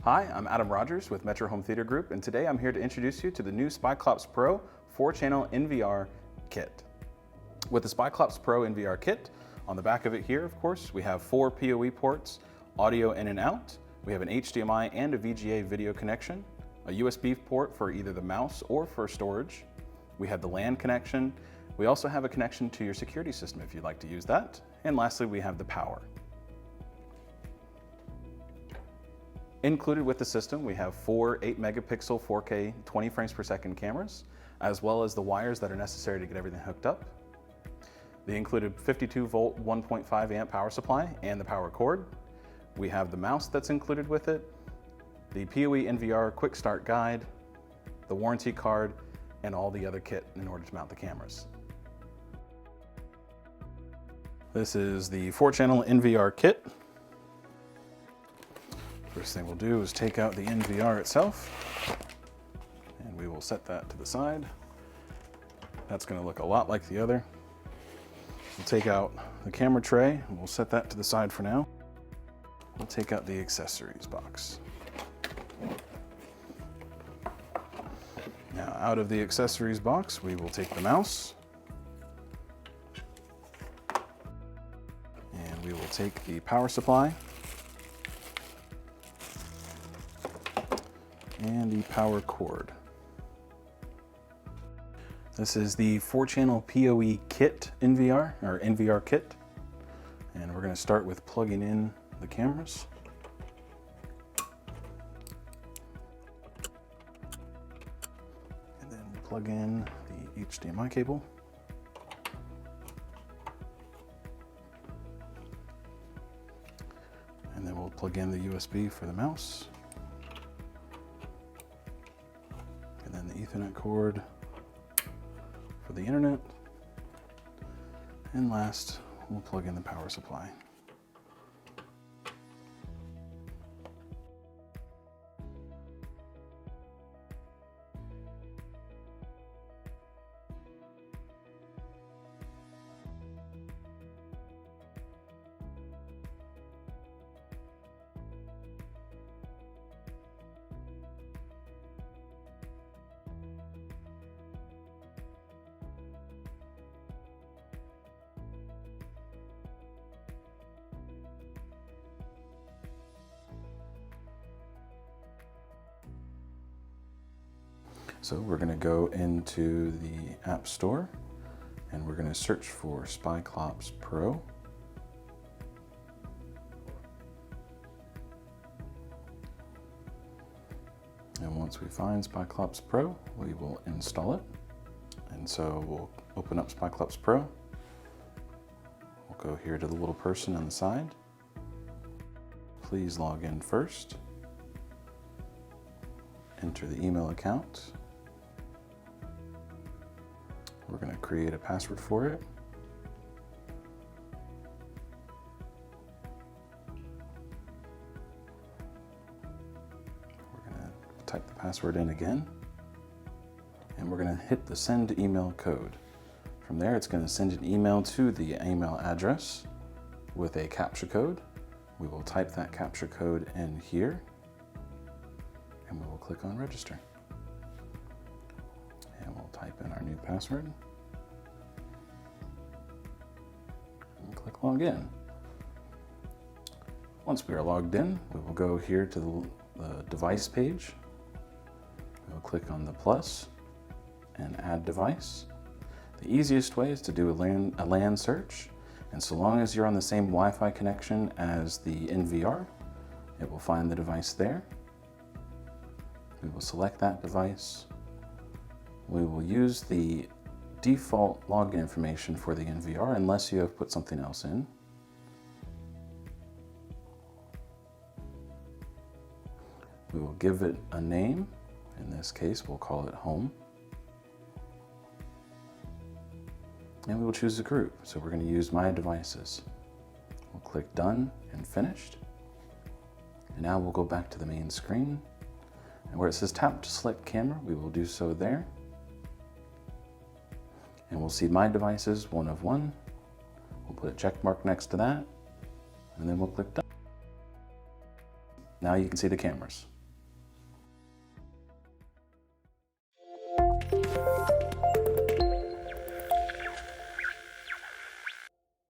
Hi, I'm Adam Rogers with Metra Home Theater Group, and today I'm here to introduce you to the new Spyclops Pro 4-channel NVR kit. With the Spyclops Pro NVR kit, on the back of it here, of course, we have 4 PoE ports, audio in and out. We have an HDMI and a VGA video connection, a USB port for either the mouse or for storage. We have the LAN connection. We also have a connection to your security system if you'd like to use that. And lastly, we have the power. Included with the system, we have 4 8-megapixel 4K 20 frames per second cameras, as well as the wires that are necessary to get everything hooked up. The included 52-volt 1.5 amp power supply and the power cord. We have the mouse that's included with it, the PoE NVR quick start guide, the warranty card, and all the other kit in order to mount the cameras. This is the 4-channel NVR kit. First thing we'll do is take out the NVR itself, and we will set that to the side. That's going to look a lot like the other. We'll take out the camera tray, and we'll set that to the side for now. We'll take out the accessories box. Now, out of the accessories box, we will take the mouse, and we will take the power supply, and the power cord. This is the 4-channel PoE kit NVR, or NVR kit. And we're going to start with plugging in the cameras. And then plug in the HDMI cable. And then we'll plug in the USB for the mouse. And then the Ethernet cord for the internet. And last, we'll plug in the power supply. So we're going to go into the App Store and we're going to search for Spyclops Pro. And once we find Spyclops Pro, we will install it. And so we'll open up Spyclops Pro. We'll go here to the little person on the side. Please log in first. Enter the email account. We're going to create a password for it. We're going to type the password in again. And we're going to hit the send email code. From there, it's going to send an email to the email address with a CAPTCHA code. We will type that CAPTCHA code in here. And we will click on register. And we'll type in our new password. And click login. Once we are logged in, we will go here to the device page. We will click on the plus and add device. The easiest way is to do a LAN search. And so long as you're on the same Wi-Fi connection as the NVR, it will find the device there. We will select that device. We will use the default login information for the NVR unless you have put something else in. We will give it a name. In this case, we'll call it home. And we will choose a group. So we're going to use my devices. We'll click done and finished. And now we'll go back to the main screen. And where it says tap to select camera, we will do so there. And we'll see my devices, 1 of 1. We'll put a check mark next to that, and then we'll click done. Now you can see the cameras.